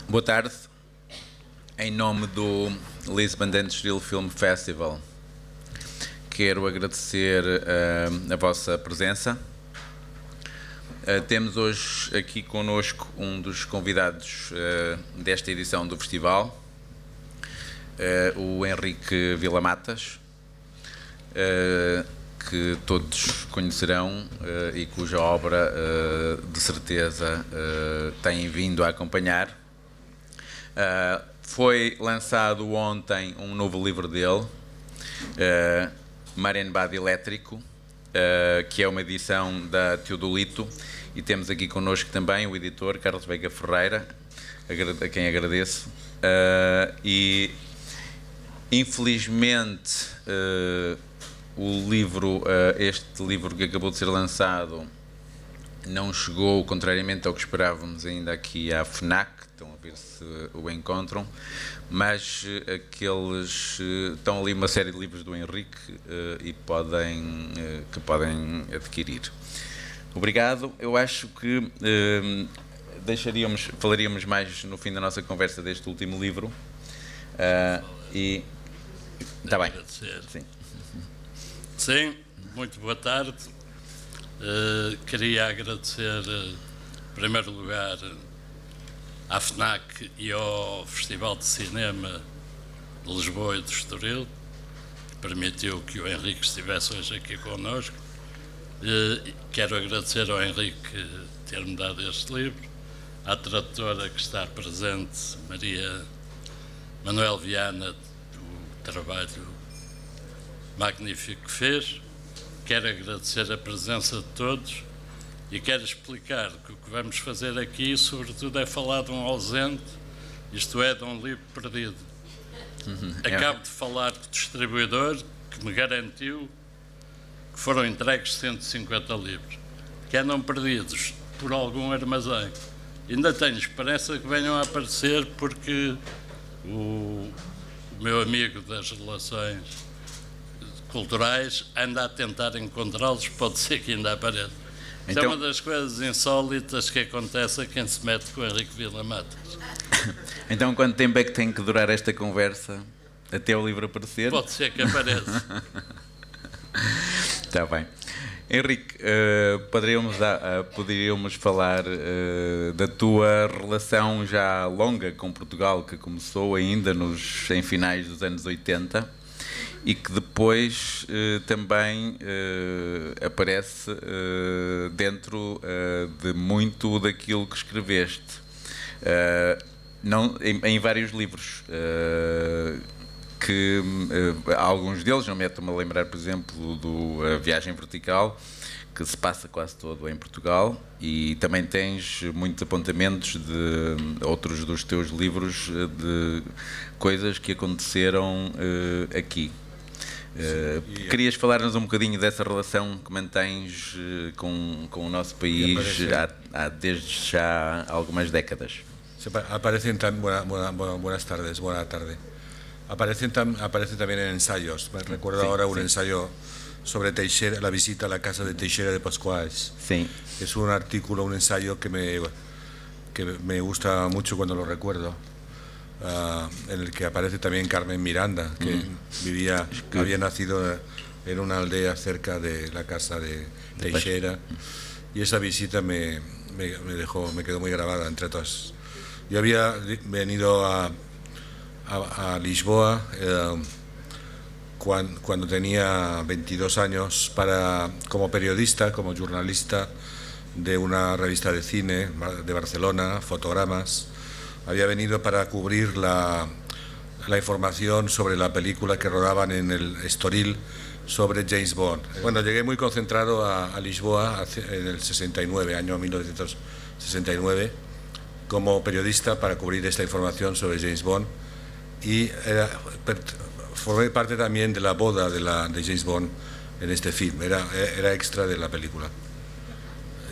Boa tarde. Em nome do Lisbon Dance Still Film Festival, quero agradecer a vossa presença. Temos hoje aqui connosco um dos convidados desta edição do festival, o Henrique Vila-Matas, que todos conhecerão e cuja obra de certeza têm vindo a acompanhar. Foi lançado ontem um novo livro dele, Marienbad Elétrico, que é uma edição da Teodolito, e temos aqui connosco também o editor Carlos Veiga Ferreira, a quem agradeço. E infelizmente o livro, este livro que acabou de ser lançado, não chegou, contrariamente ao que esperávamos, ainda aqui à FNAC. Estão a ver se o encontram, mas estão ali uma série de livros do Henrique e que podem adquirir. Obrigado. Eu acho que falaríamos mais no fim da nossa conversa deste último livro. E está bem. Sim. Sim, muito boa tarde. Queria agradecer, em primeiro lugar, à FNAC e ao Festival de Cinema de Lisboa e de Estoril, que permitiu que o Henrique estivesse hoje aqui connosco. Quero agradecer ao Henrique ter-me dado este livro, à tradutora que está presente, Maria Manuel Viana, do trabalho magnífico que fez. Quero agradecer a presença de todos e quero explicar que o que vamos fazer aqui, sobretudo, é falar de um ausente, isto é, de um livro perdido. Acabo de falar com o distribuidor que me garantiu que foram entregues 150 livros, que andam perdidos por algum armazém. Ainda tenho esperança que venham a aparecer, porque o meu amigo das relações culturais anda a tentar encontrá-los, pode ser que ainda apareça. Então, é uma das coisas insólitas que acontece a quem se mete com o Henrique Vila-Matas. Então, quanto tempo é que tem que durar esta conversa até o livro aparecer? Pode ser que apareça. Está bem. Henrique, poderíamos falar da tua relação já longa com Portugal, que começou ainda em finais dos anos 80 e que depois também aparece dentro de muito daquilo que escreveste, em vários livros, que alguns deles, não me estou-me a lembrar, por exemplo, do A Viagem Vertical, que se passa quase todo em Portugal, e também tens muitos apontamentos de outros dos teus livros de coisas que aconteceram aqui. Querias falar-nos um bocadinho dessa relação que mantens com o nosso país desde já algumas décadas? Aparecen buenas tardes, buena tarde. Aparecen también en ensayos. Recuerdo ahora un ensayo sobre Teixeira, la visita a la casa de Teixeira de Pascuais. Sí. Es un artículo, un ensayo que me gusta mucho cuando lo recuerdo. En el que aparece también Carmen Miranda, que había nacido en una aldea cerca de la casa de Teixeira, y esa visita me quedó muy grabada entre todas. Yo había venido a Lisboa cuando tenía 22 años como periodista, como jornalista de una revista de cine de Barcelona, Fotogramas. Había venido para cubrir la información sobre la película que rodaban en el Estoril sobre James Bond. Bueno, llegué muy concentrado a Lisboa en el 69, año 1969, como periodista para cubrir esta información sobre James Bond, y formé parte también de la boda de James Bond en este film. Era extra de la película,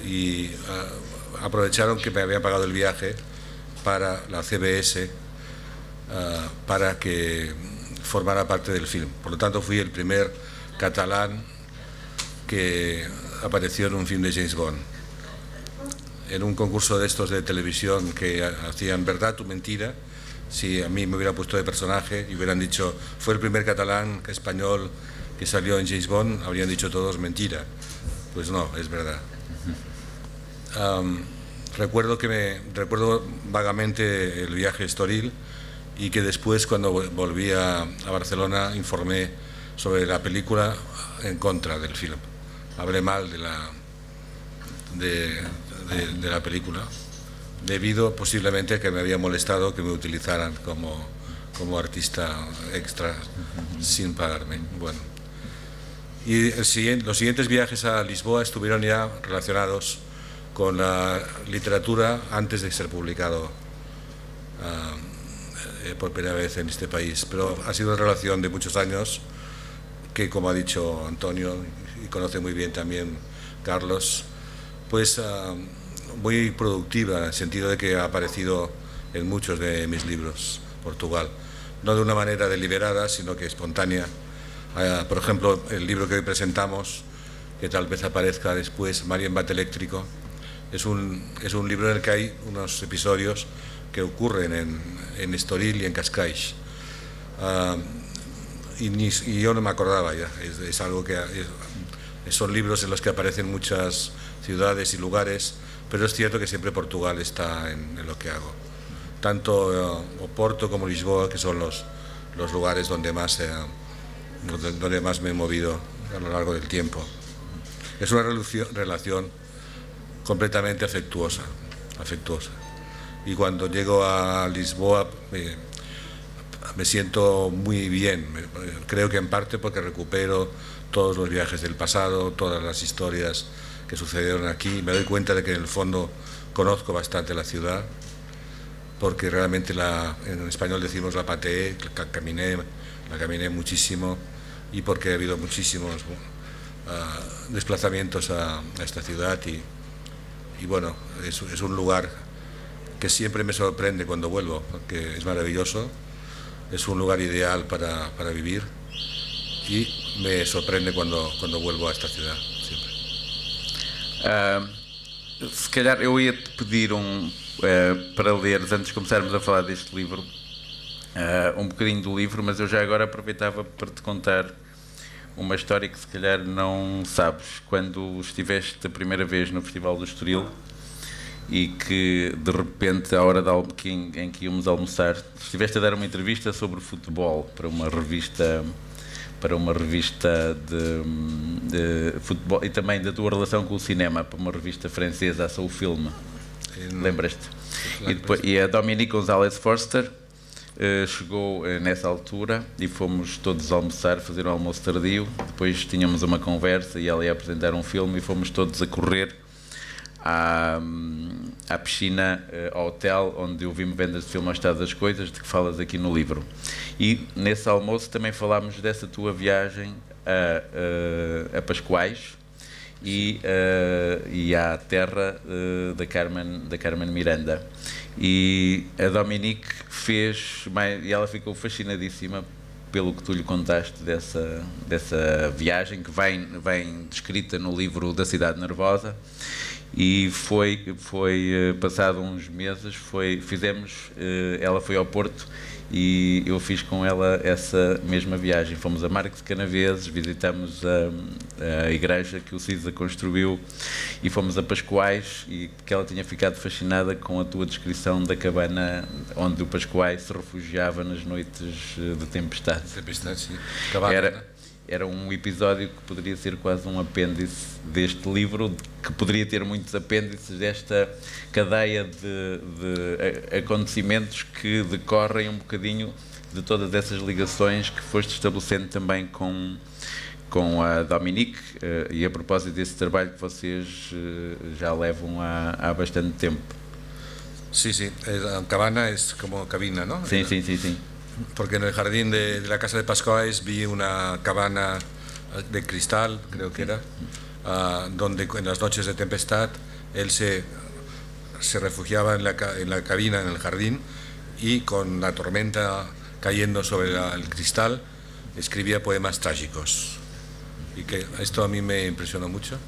y aprovecharon que me habían pagado el viaje para la CBS, para que formara parte del film. Por lo tanto, fui el primer catalán que apareció en un film de James Bond. en un concurso de estos de televisión que hacían verdad o mentira. Si a mí me hubiera puesto de personaje y hubieran dicho fue el primer catalán español que salió en James Bond, habrían dicho todos mentira. Pues no, es verdad. Recuerdo vagamente el viaje a Estoril y que después, cuando volví a Barcelona, informé sobre la película en contra del film. Hablé mal de la película, debido posiblemente a que me había molestado que me utilizaran como artista extra sin pagarme. Bueno. Y los siguientes viajes a Lisboa estuvieron ya relacionados con la literatura antes de ser publicado por primera vez en este país. Pero ha sido una relación de muchos años que, como ha dicho Antonio, y conoce muy bien también Carlos, pues muy productiva, en el sentido de que ha aparecido en muchos de mis libros, Portugal. No de una manera deliberada, sino que espontánea. Por ejemplo, el libro que hoy presentamos, que tal vez aparezca después, Mario en Bate Eléctrico, es un libro en el que hay unos episodios que ocurren en Estoril y en Cascais. Y yo no me acordaba ya, es algo que son libros en los que aparecen muchas ciudades y lugares, pero es cierto que siempre Portugal está en lo que hago. Tanto Oporto como Lisboa, que son los lugares donde más me he movido a lo largo del tiempo. Es una relación completamente afectuosa. Y cuando llego a Lisboa me siento muy bien. Creo que en parte porque recupero todos los viajes del pasado, todas las historias que sucedieron aquí. Me doy cuenta de que en el fondo conozco bastante la ciudad, porque realmente en español decimos la pateé, la caminé muchísimo, y porque ha habido muchísimos desplazamientos a esta ciudad y bueno, es un lugar que siempre me sorprende cuando vuelvo, porque es maravilloso, es un lugar ideal para vivir, y me sorprende cuando vuelvo a esta ciudad, siempre. Se calhar eu ia-te pedir para leres, antes de começarmos a falar deste livro, um bocadinho do livro, mas eu já agora aproveitava para te contar uma história que se calhar não sabes. Quando estiveste a primeira vez no Festival do Estoril e que de repente, à hora em que íamos almoçar, estiveste a dar uma entrevista sobre futebol para uma revista de futebol, e também da tua relação com o cinema, para uma revista francesa, a Sou Filme. Lembras-te? E a Dominique Gonzalez Forster chegou nessa altura e fomos todos almoçar, fazer um almoço tardio. Depois tínhamos uma conversa e ela ia apresentar um filme e fomos todos a correr à piscina, ao hotel onde eu vi-me vendas de filme ao estado das coisas, de que falas aqui no livro. E nesse almoço também falámos dessa tua viagem a Pascoais e à terra da Carmen Miranda. E a Dominique e ela ficou fascinadíssima pelo que tu lhe contaste dessa viagem, que vem descrita no livro da Cidade Nervosa. E foi passado uns meses, ela foi ao Porto e eu fiz com ela essa mesma viagem. Fomos a Marques de Canaveses, visitamos a igreja que o Cisa construiu e fomos a Pascoais, e que ela tinha ficado fascinada com a tua descrição da cabana onde o Pascoais se refugiava nas noites de tempestade. Tempestade, sim. Cabana, era um episódio que poderia ser quase um apêndice deste livro, que poderia ter muitos apêndices desta cadeia de acontecimentos que decorrem um bocadinho de todas essas ligações que foste estabelecendo também com a Dominique, e a propósito desse trabalho que vocês já levam há bastante tempo. Sí, cabana es como cabina, ¿no? Sí. Porque en el jardín de la casa de Pascoais vi una cabana de cristal, creo que era, donde en las noches de tempestad él se refugiaba en la cabina, en el jardín, y con la tormenta cayendo sobre el cristal escribía poemas trágicos. Y que esto a mí me impresionó mucho.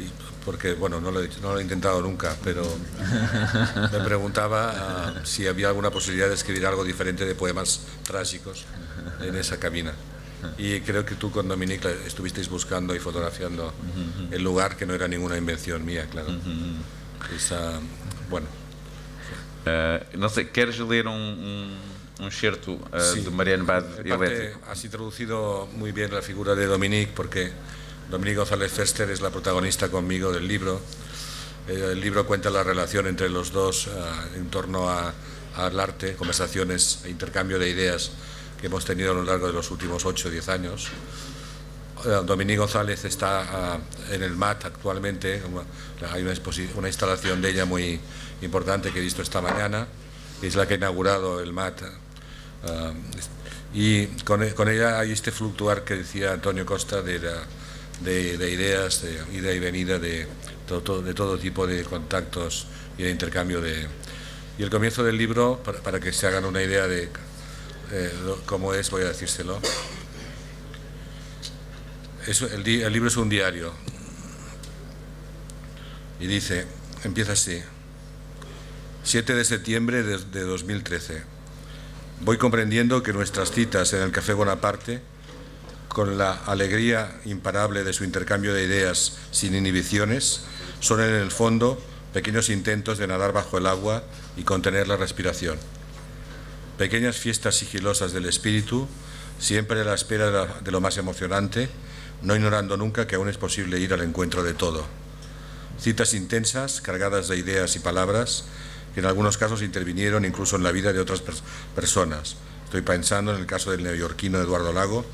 Y porque, bueno, no lo he intentado nunca, pero me preguntaba si había alguna posibilidad de escribir algo diferente de poemas trágicos en esa cabina. Y creo que tú con Dominique estuvisteis buscando y fotografiando el lugar, que no era ninguna invención mía, claro. Bueno. No sé, ¿quieres leer un excerto sí, de Mariano Bad Eléctrico? Has introducido muy bien la figura de Dominique, porque Dominique González Förster es la protagonista conmigo del libro. El libro cuenta la relación entre los dos en torno al arte, conversaciones e intercambio de ideas que hemos tenido a lo largo de los últimos 8 o 10 años. Dominique González está en el MAT actualmente. Hay una instalación de ella muy importante que he visto esta mañana, que es la que ha inaugurado el MAT. Y con ella hay este fluctuar que decía Antonio Costa de ideas, de ida y venida, de todo tipo de contactos y de intercambio. Y el comienzo del libro, para que se hagan una idea de cómo es, voy a decírselo. El libro es un diario y dice, empieza así: 7 de septiembre de 2013. Voy comprendiendo que nuestras citas en el Café Bonaparte, con la alegría imparable de su intercambio de ideas sin inhibiciones, son en el fondo pequeños intentos de nadar bajo el agua y contener la respiración. Pequeñas fiestas sigilosas del espíritu, siempre a la espera de lo más emocionante, no ignorando nunca que aún es posible ir al encuentro de todo. Citas intensas, cargadas de ideas y palabras, que en algunos casos intervinieron incluso en la vida de otras personas. Estoy pensando en el caso del neoyorquino Eduardo Lago,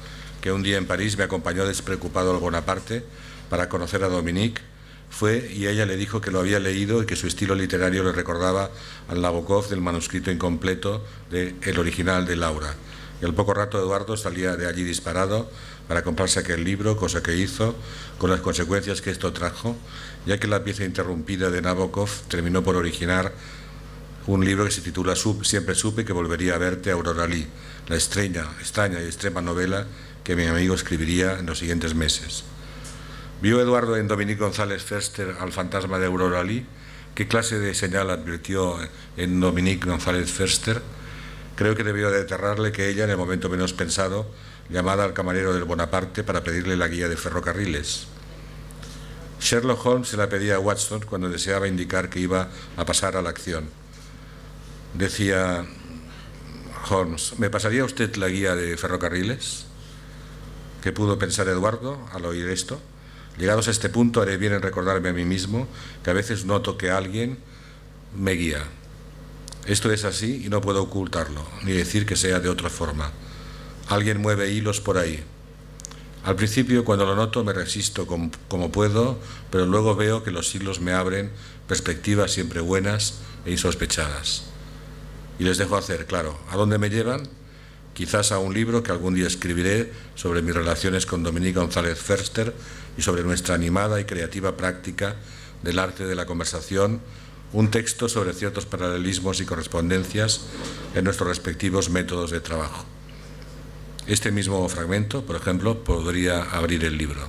que un día en París me acompañó despreocupado al Bonaparte para conocer a Dominique. Fue y ella le dijo que lo había leído y que su estilo literario le recordaba al Nabokov del manuscrito incompleto de El original de Laura. Y al poco rato Eduardo salía de allí disparado para comprarse aquel libro, cosa que hizo, con las consecuencias que esto trajo, ya que la pieza interrumpida de Nabokov terminó por originar un libro que se titula Siempre supe que volvería a verte, Aurora Lee, la extraña y extrema novela que mi amigo escribiría en los siguientes meses. ¿Vio Eduardo en Dominique González Förster al fantasma de Aurora Lee? ¿Qué clase de señal advirtió en Dominique González Förster? Creo que debió de aterrarle que ella, en el momento menos pensado, llamara al camarero del Bonaparte para pedirle la guía de ferrocarriles. Sherlock Holmes se la pedía a Watson cuando deseaba indicar que iba a pasar a la acción. Decía Holmes: ¿me pasaría usted la guía de ferrocarriles? ¿Qué pudo pensar Eduardo al oír esto? Llegados a este punto, haré bien en recordarme a mí mismo que a veces noto que alguien me guía. Esto es así y no puedo ocultarlo, ni decir que sea de otra forma. Alguien mueve hilos por ahí. Al principio, cuando lo noto, me resisto como puedo, pero luego veo que los hilos me abren perspectivas siempre buenas e insospechadas. Y les dejo hacer, claro. ¿A dónde me llevan? Quizás a un libro que algún día escribiré sobre mis relaciones con Dominique González Förster y sobre nuestra animada y creativa práctica del arte de la conversación, un texto sobre ciertos paralelismos y correspondencias en nuestros respectivos métodos de trabajo. Este mismo fragmento, por ejemplo, podría abrir el libro.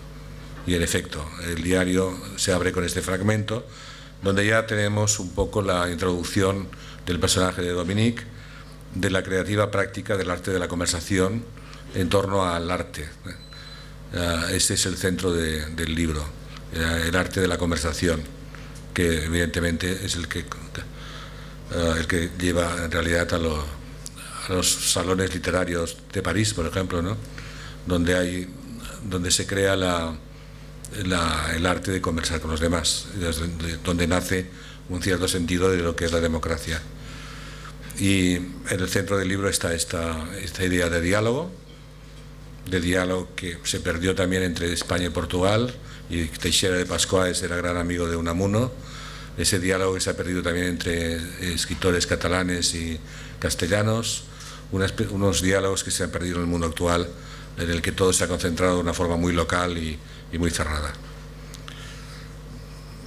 Y en efecto, el diario se abre con este fragmento, donde ya tenemos un poco la introducción del personaje de Dominique, de la creativa práctica del arte de la conversación en torno al arte. Este es el centro del libro, el arte de la conversación, que evidentemente es el que lleva en realidad a los salones literarios de París, por ejemplo, ¿no? donde se crea el arte de conversar con los demás, donde nace un cierto sentido de lo que es la democracia. Y en el centro del libro está esta idea de diálogo que se perdió también entre España y Portugal, y Teixeira de Pascuales era gran amigo de Unamuno. Ese diálogo que se ha perdido también entre escritores catalanes y castellanos, unos diálogos que se han perdido en el mundo actual, en el que todo se ha concentrado de una forma muy local y muy cerrada.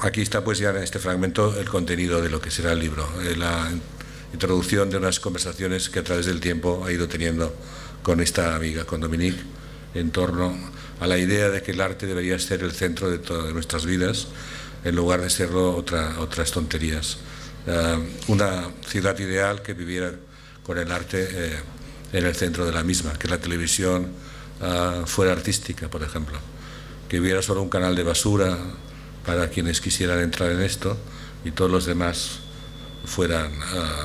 Aquí está pues ya en este fragmento el contenido de lo que será el libro, la introducción de unas conversaciones que a través del tiempo ha ido teniendo con esta amiga, con Dominique, en torno a la idea de que el arte debería ser el centro de todas nuestras vidas, en lugar de serlo otras tonterías. Una ciudad ideal que viviera con el arte en el centro de la misma, que la televisión fuera artística, por ejemplo, que hubiera solo un canal de basura para quienes quisieran entrar en esto y todos los demás fueran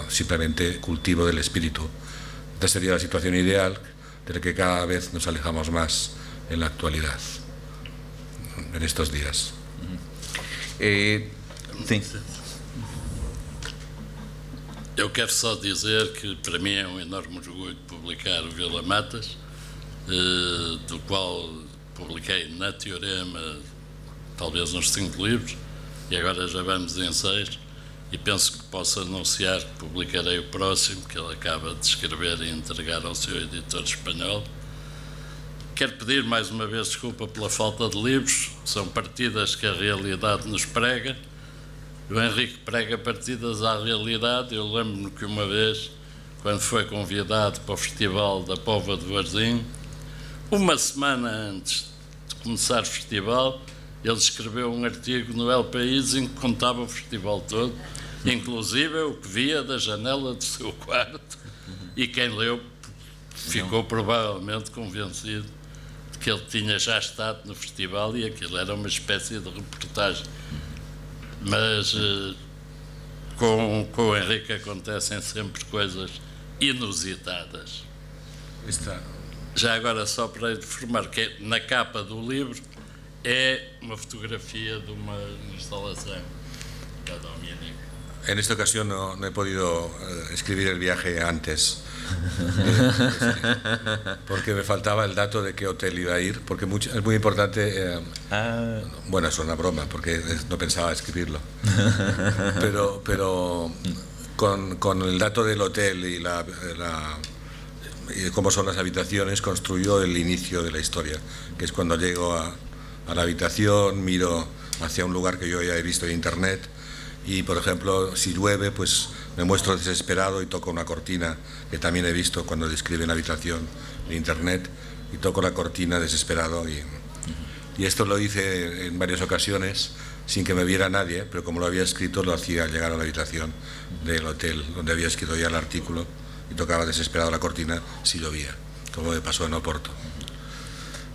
simplemente cultivo del espíritu. Esta sería la situación ideal de la que cada vez nos alejamos más en la actualidad, en estos días. Sim. Eu quero só dizer que para mim é um enorme orgulho publicar o Vila Matas, do qual publiquei na Teorema talvez uns 5 livros, e agora já vamos em 6, e penso que posso anunciar que publicarei o próximo, que ele acaba de escrever e entregar ao seu editor espanhol. Quero pedir mais uma vez desculpa pela falta de livros, são partidas que a realidade nos prega. O Henrique prega partidas à realidade. Eu lembro-me que uma vez, quando foi convidado para o Festival da Póvoa de Varzim, uma semana antes de começar o festival, ele escreveu um artigo no El País em que contava o festival todo, inclusive o que via da janela do seu quarto, e quem leu ficou provavelmente convencido de que ele tinha já estado no festival e aquilo era uma espécie de reportagem. Mas com o Henrique acontecem sempre coisas inusitadas. Já agora, só para informar que na capa do livro é uma fotografia de uma instalação da Dominic. En esta ocasión no he podido escribir el viaje antes, porque me faltaba el dato de qué hotel iba a ir, porque es muy importante. Bueno, es una broma, porque no pensaba escribirlo, pero con el dato del hotel y cómo son las habitaciones, construyó el inicio de la historia, que es cuando llego a la habitación, miro hacia un lugar que yo ya he visto en internet. Y, por ejemplo, si llueve, pues me muestro desesperado y toco una cortina, que también he visto cuando describe la habitación en internet, y toco la cortina desesperado. Y esto lo hice en varias ocasiones sin que me viera nadie, pero como lo había escrito, lo hacía al llegar a la habitación del hotel donde había escrito ya el artículo, y tocaba desesperado la cortina si llovía, como me pasó en Oporto.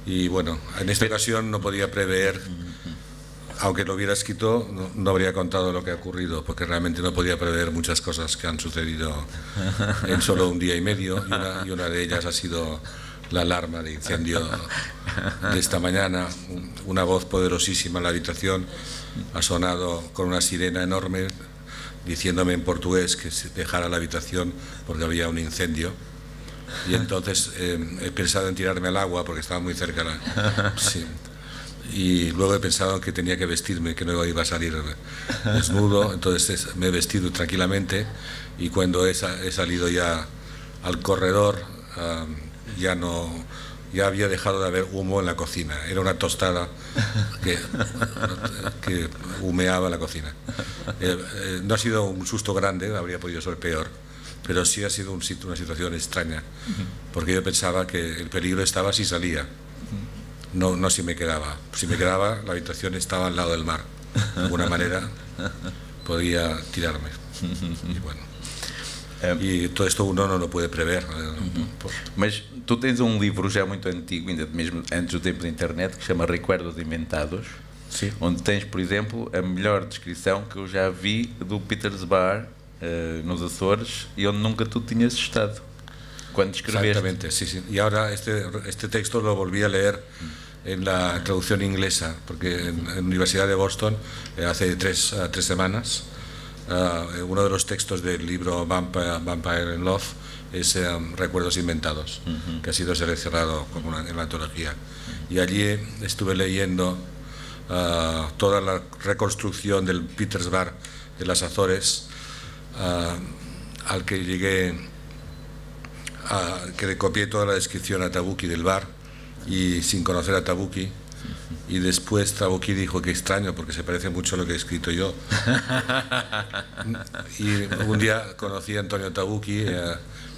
Y bueno, en esta ocasión no podía prever. Aunque lo hubiera escrito, no habría contado lo que ha ocurrido, porque realmente no podía prever muchas cosas que han sucedido en solo un día y medio, y una de ellas ha sido la alarma de incendio de esta mañana. Una voz poderosísima en la habitación ha sonado con una sirena enorme, diciéndome en portugués que dejara la habitación porque había un incendio. Y entonces he pensado en tirarme al agua porque estaba muy cerca. Sí. Y luego he pensado que tenía que vestirme, que no iba a salir desnudo, entonces me he vestido tranquilamente, y cuando he salido ya al corredor ya había dejado de haber humo en la cocina. Era una tostada que humeaba la cocina. No ha sido un susto grande, habría podido ser peor, pero sí ha sido una situación extraña, porque yo pensaba que el peligro estaba si salía. No si me quedaba. Si me quedaba, la habitación estaba al lado del mar. De alguna manera podía tirarme. E bueno. E todo isto uno não pode prever. Mas tu tens um livro já muito antigo, ainda mesmo antes do tempo da internet, que se chama Recuerdos Inventados. Sim. Onde tens, por exemplo, a melhor descrição que eu já vi do Peter's Bar nos Açores, e onde nunca tu tinhas estado cuando escribiste. Exactamente, sí, sí. Y ahora este texto lo volví a leer en la traducción inglesa, porque en la Universidad de Boston, hace tres semanas, uno de los textos del libro Vampire in Love es Recuerdos Inventados, que ha sido seleccionado como en la antología. Y allí estuve leyendo toda la reconstrucción del Peter's Bar de las Azores, al que llegué, que le copié toda la descripción a Tabucchi del bar, y sin conocer a Tabucchi, y después Tabucchi dijo que extraño porque se parece mucho a lo que he escrito yo. Y un día conocí a Antonio Tabucchi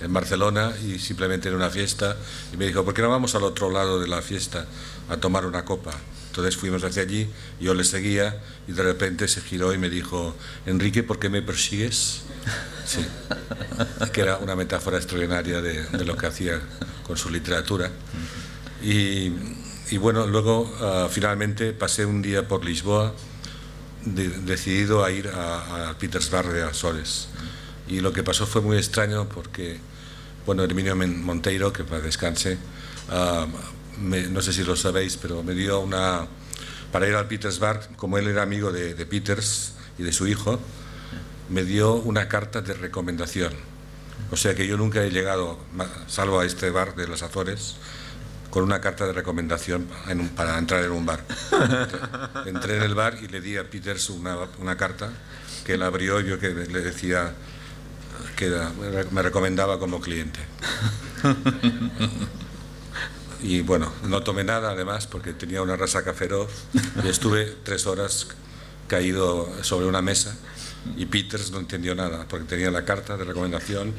en Barcelona, y simplemente en una fiesta, y me dijo: ¿por qué no vamos al otro lado de la fiesta a tomar una copa? Entonces fuimos hacia allí, yo le seguía y de repente se giró y me dijo: Enrique, ¿por qué me persigues? Sí, que era una metáfora extraordinaria de lo que hacía con su literatura. Y bueno, luego finalmente pasé un día por Lisboa, decidido a ir a Petersburg de Azores. Y lo que pasó fue muy extraño porque, bueno, Herminio Monteiro, que para descanse, no sé si lo sabéis, pero me dio para ir al Petersburg, como él era amigo de Peters y de su hijo, me dio una carta de recomendación. O sea que yo nunca he llegado, salvo a este bar de las Azores, con una carta de recomendación para entrar en un bar. Entré en el bar y le di a Peters una carta que él abrió y vio que le decía que me recomendaba como cliente. Y bueno, no tomé nada además porque tenía una resaca feroz y estuve 3 horas caído sobre una mesa y Peters no entendió nada porque tenía la carta de recomendación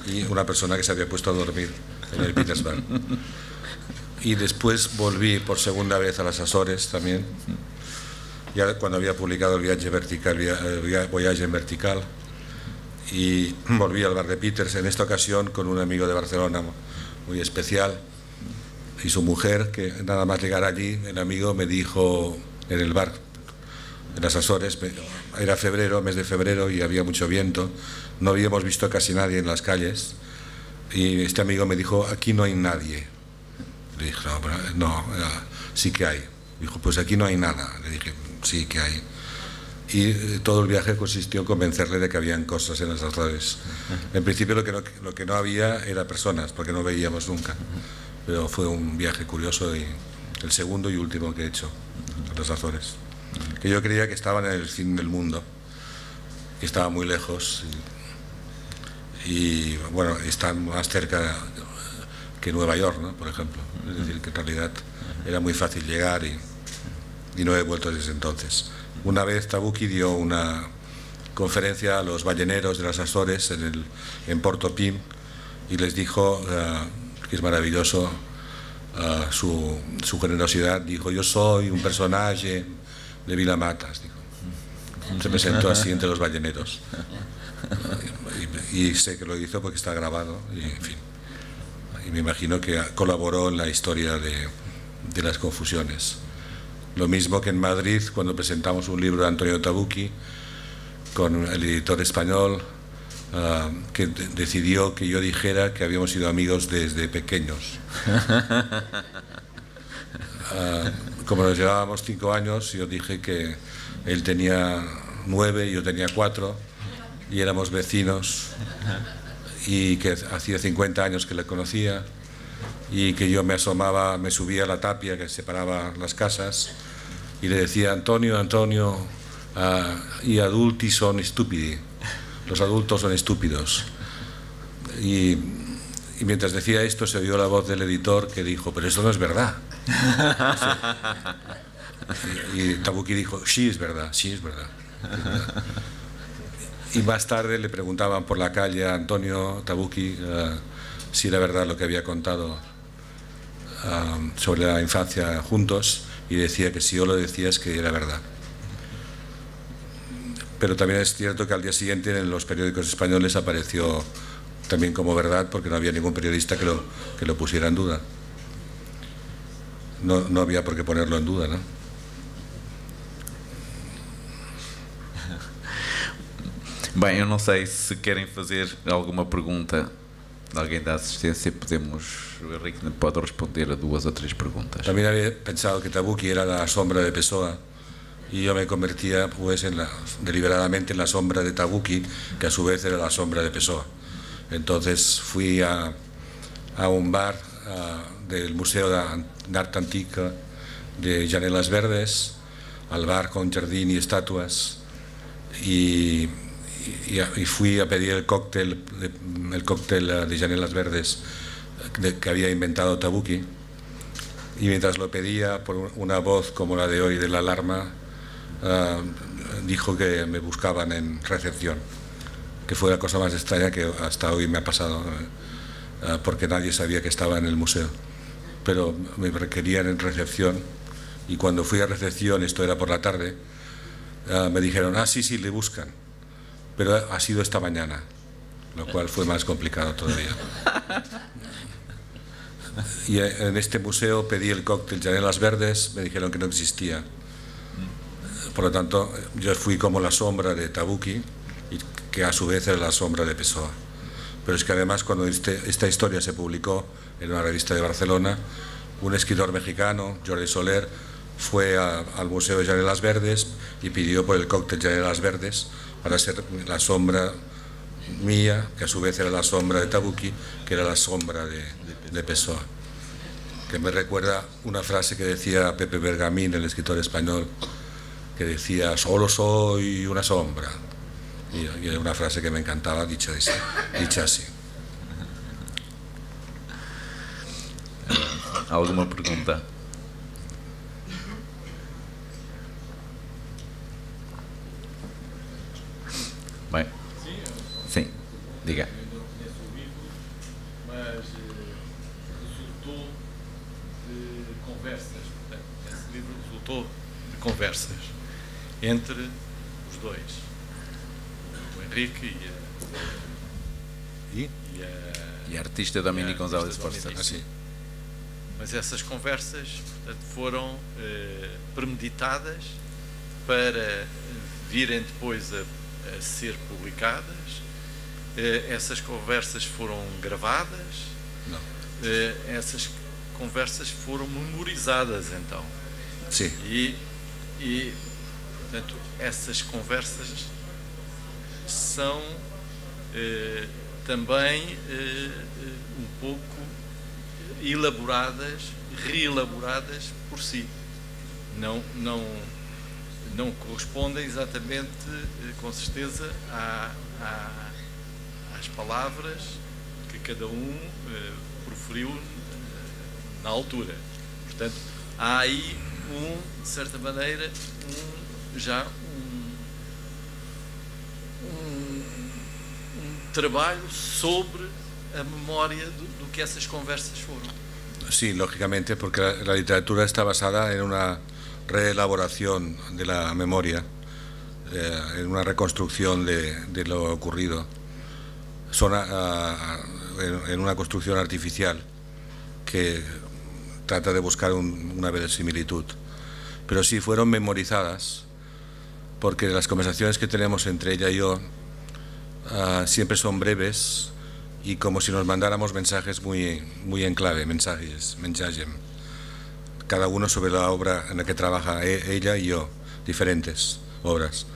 y una persona que se había puesto a dormir en el Petersburg. Y después volví por segunda vez a las Azores también, ya cuando había publicado el Voyage en Vertical, y volví al bar de Peters, en esta ocasión con un amigo de Barcelona muy especial y su mujer, que nada más llegar allí el amigo me dijo en el bar, en las Azores, era febrero, mes de febrero y había mucho viento, no habíamos visto casi nadie en las calles y este amigo me dijo: aquí no hay nadie. Le dije: no, sí que hay. Dijo: pues aquí no hay nada. Le dije: sí que hay. Y todo el viaje consistió en convencerle de que habían cosas en las Azores. En principio lo que no había era personas, porque no veíamos nunca. Pero fue un viaje curioso y el segundo y último que he hecho a las Azores. Que yo creía que estaban en el fin del mundo, que estaba muy lejos y bueno, están más cerca que Nueva York, ¿no? Por ejemplo. Es decir, que en realidad era muy fácil llegar y no he vuelto desde entonces. Una vez Tabucchi dio una conferencia a los balleneros de las Azores en Portopim y les dijo, que es maravilloso su generosidad, dijo: yo soy un personaje de Vilamatas, dijo. Se presentó así entre los balleneros y sé que lo hizo porque está grabado y en fin. Y me imagino que colaboró en la historia de las confusiones. Lo mismo que en Madrid, cuando presentamos un libro de Antonio Tabucchi con el editor español, que decidió que yo dijera que habíamos sido amigos desde pequeños. Como nos llevábamos 5 años, yo dije que él tenía 9 y yo tenía 4 y éramos vecinos, y que hacía 50 años que le conocía y que yo me asomaba, me subía a la tapia que separaba las casas y le decía: Antonio, gli adulti son stupidi, los adultos son estúpidos. Y mientras decía esto se oyó la voz del editor que dijo: pero esto no es verdad. Y Tabucchi dijo: sí, es verdad, sí, es verdad. Y más tarde le preguntaban por la calle a Antonio Tabucchi si era verdad lo que había contado sobre la infancia juntos, y decía que si yo lo decía es que era verdad. Pero también es cierto que al día siguiente en los periódicos españoles apareció también como verdad, porque no había ningún periodista que lo pusiera en duda. No había por qué ponerlo en duda, ¿no? Bem, eu não sei se querem fazer alguma pergunta. Alguém da assistência, o Henrique pode responder a 2 o 3 preguntas. También había pensado que Tabucchi era la sombra de Pessoa y yo me convertía pues deliberadamente en la sombra de Tabucchi, que a su vez era la sombra de Pessoa. Entonces fui a un bar del Museo d'Art Antique de Llanelas Verdes, al bar con jardín y estatuas, y fui a pedir el cóctel de Llanelas Verdes que había inventado Tabucchi, y mientras lo pedía, por una voz como la de hoy de la alarma, dijo que me buscaban en recepción, que fue la cosa más extraña que hasta hoy me ha pasado, porque nadie sabía que estaba en el museo, pero me requerían en recepción Y cuando fui a recepción, esto era por la tarde, me dijeron, sí, le buscan, pero ha sido esta mañana, lo cual fue más complicado todavía. Y en este museo pedí el cóctel Llaneras Verdes, me dijeron que no existía. Por lo tanto, yo fui como la sombra de Tabucchi, y que a su vez era la sombra de Pessoa. Pero es que además, cuando esta historia se publicó en una revista de Barcelona, un escritor mexicano, Jordi Soler, fue al Museo de Llaneras Verdes y pidió por el cóctel Llaneras Verdes para ser la sombra mía, que a su vez era la sombra de Tabucchi, que era la sombra de Pessoa. Que me recuerda una frase que decía Pepe Bergamín, el escritor español, que decía, solo soy una sombra. Y era una frase que me encantaba, dicha así. Alguma pergunta? Bem, sim, diga. Mas resultou de conversas, portanto, esse livro resultou de conversas entre os dois, o Henrique E a artista Dominique González Força. Así. Mas essas conversas, portanto, foram premeditadas para virem depois a ser publicadas. Essas conversas foram gravadas. Não. Essas conversas foram memorizadas, então. Sim. E portanto, essas conversas são também um pouco elaboradas, reelaboradas por si. Não correspondem exatamente, com certeza, às palavras que cada um proferiu na altura. Portanto, há aí, de certa maneira, já um trabalho sobre a memória do que essas conversas foram. Sí, lógicamente, porque la literatura está basada en una reelaboración de la memoria, en una reconstrucción de lo ocurrido. Son en una construcción artificial que trata de buscar una verosimilitud. Pero sí, fueron memorizadas, porque las conversaciones que tenemos entre ella y yo siempre son breves y como si nos mandáramos mensajes muy en clave, mensajes, cada uno sobre la obra en la que trabaja ella y yo, diferentes obras.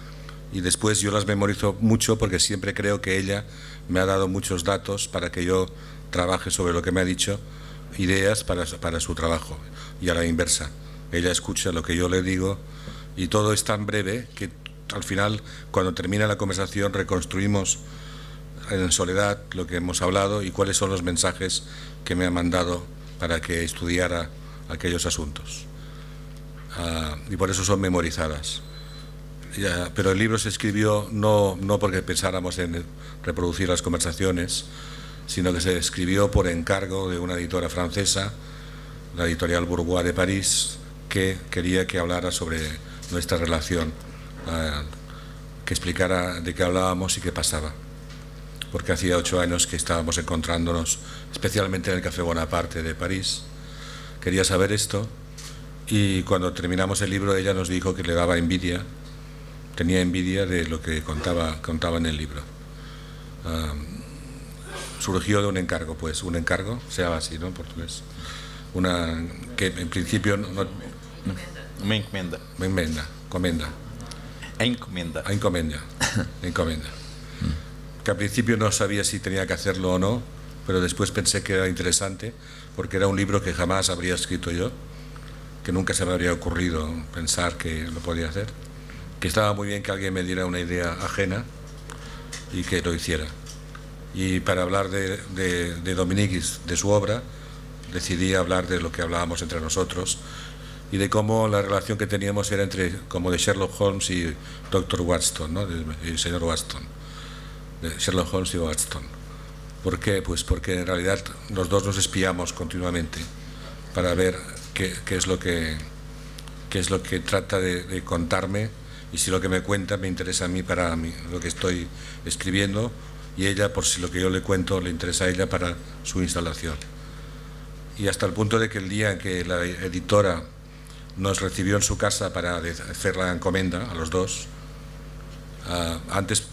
Y después yo las memorizo mucho porque siempre creo que ella me ha dado muchos datos para que yo trabaje sobre lo que me ha dicho, ideas para su trabajo, y a la inversa. Ella escucha lo que yo le digo y todo es tan breve que al final, cuando termina la conversación, reconstruimos en soledad lo que hemos hablado y cuáles son los mensajes que me ha mandado para que estudiara aquellos asuntos. Y por eso son memorizadas. Pero el libro se escribió no porque pensáramos en reproducir las conversaciones, sino que se escribió por encargo de una editora francesa, la editorial Bourgois de París, que quería que hablara sobre nuestra relación, que explicara de qué hablábamos y qué pasaba. Porque hacía 8 años que estábamos encontrándonos, especialmente en el Café Bonaparte de París. Quería saber esto y cuando terminamos el libro ella nos dijo que le daba envidia, tenía envidia de lo que contaba en el libro. Surgió de un encargo, pues, un encargo, se llama así, ¿no?, en portugués. Que en principio Uma encomenda. Comenda. Encomenda. Que al principio no sabía si tenía que hacerlo o no, pero después pensé que era interesante, porque era un libro que jamás habría escrito yo, que nunca se me habría ocurrido pensar que lo podía hacer, que estaba muy bien que alguien me diera una idea ajena y que lo hiciera. Y para hablar de Dominique, de su obra, decidí hablar de lo que hablábamos entre nosotros y de cómo la relación que teníamos era como de Sherlock Holmes y Dr. Watson, ¿no?, el señor Watson, de Sherlock Holmes y Watson. ¿Por qué? Pues porque en realidad los dos nos espiamos continuamente para ver qué es lo que qué es lo que trata de contarme y si lo que me cuenta me interesa a mí para lo que estoy escribiendo, y ella por si lo que yo le cuento le interesa a ella para su instalación. Y hasta el punto de que el día en que la editora nos recibió en su casa para hacer la encomienda a los dos, antes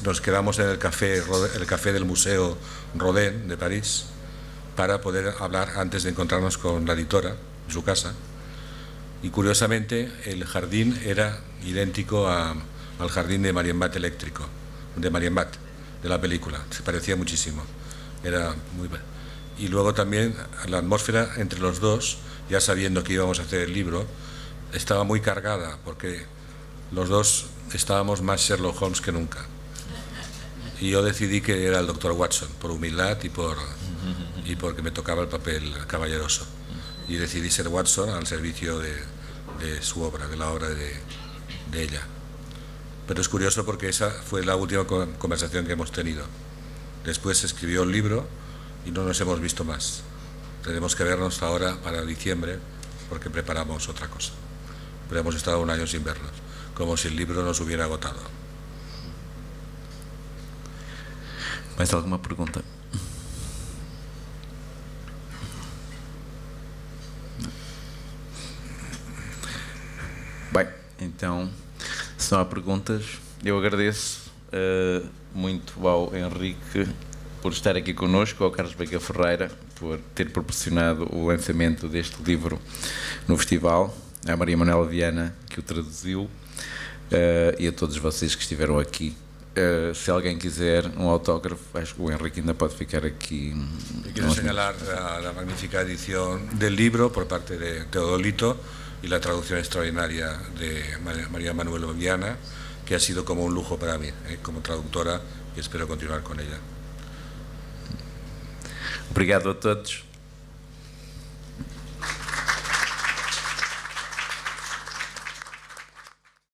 nos quedamos en el café del Museo Rodin de París para poder hablar antes de encontrarnos con la editora en su casa. Y curiosamente el jardín era idéntico al jardín de Marienbad eléctrico, de Marienbad, de la película, se parecía muchísimo. Era muy... Y luego también la atmósfera entre los dos, ya sabiendo que íbamos a hacer el libro, estaba muy cargada, porque los dos estábamos más Sherlock Holmes que nunca. Y yo decidí que era el Dr. Watson, por humildad y porque me tocaba el papel caballeroso. Y decidí ser Watson al servicio de su obra, de la obra de ella. Pero es curioso porque esa fue la última conversación que hemos tenido. Después se escribió el libro y no nos hemos visto más. Tenemos que vernos ahora para diciembre porque preparamos otra cosa. Pero hemos estado un año sin vernos, como si el libro nos hubiera agotado. Mais alguma pergunta? Bem, então, se não há perguntas, eu agradeço muito ao Henrique por estar aqui connosco, ao Carlos Veiga Ferreira por ter proporcionado o lançamento deste livro no festival, à Maria Manuela Viana que o traduziu, e a todos vocês que estiveram aqui. Se alguém quiser um autógrafo, acho que o Henrique ainda pode ficar aquí. Quiero señalar la magnífica edición del libro por parte de Teodolito y la traducción extraordinaria de María Manuela Viana, que ha sido como un lujo para mí, como traductora, y espero continuar con ella. Obrigado a todos.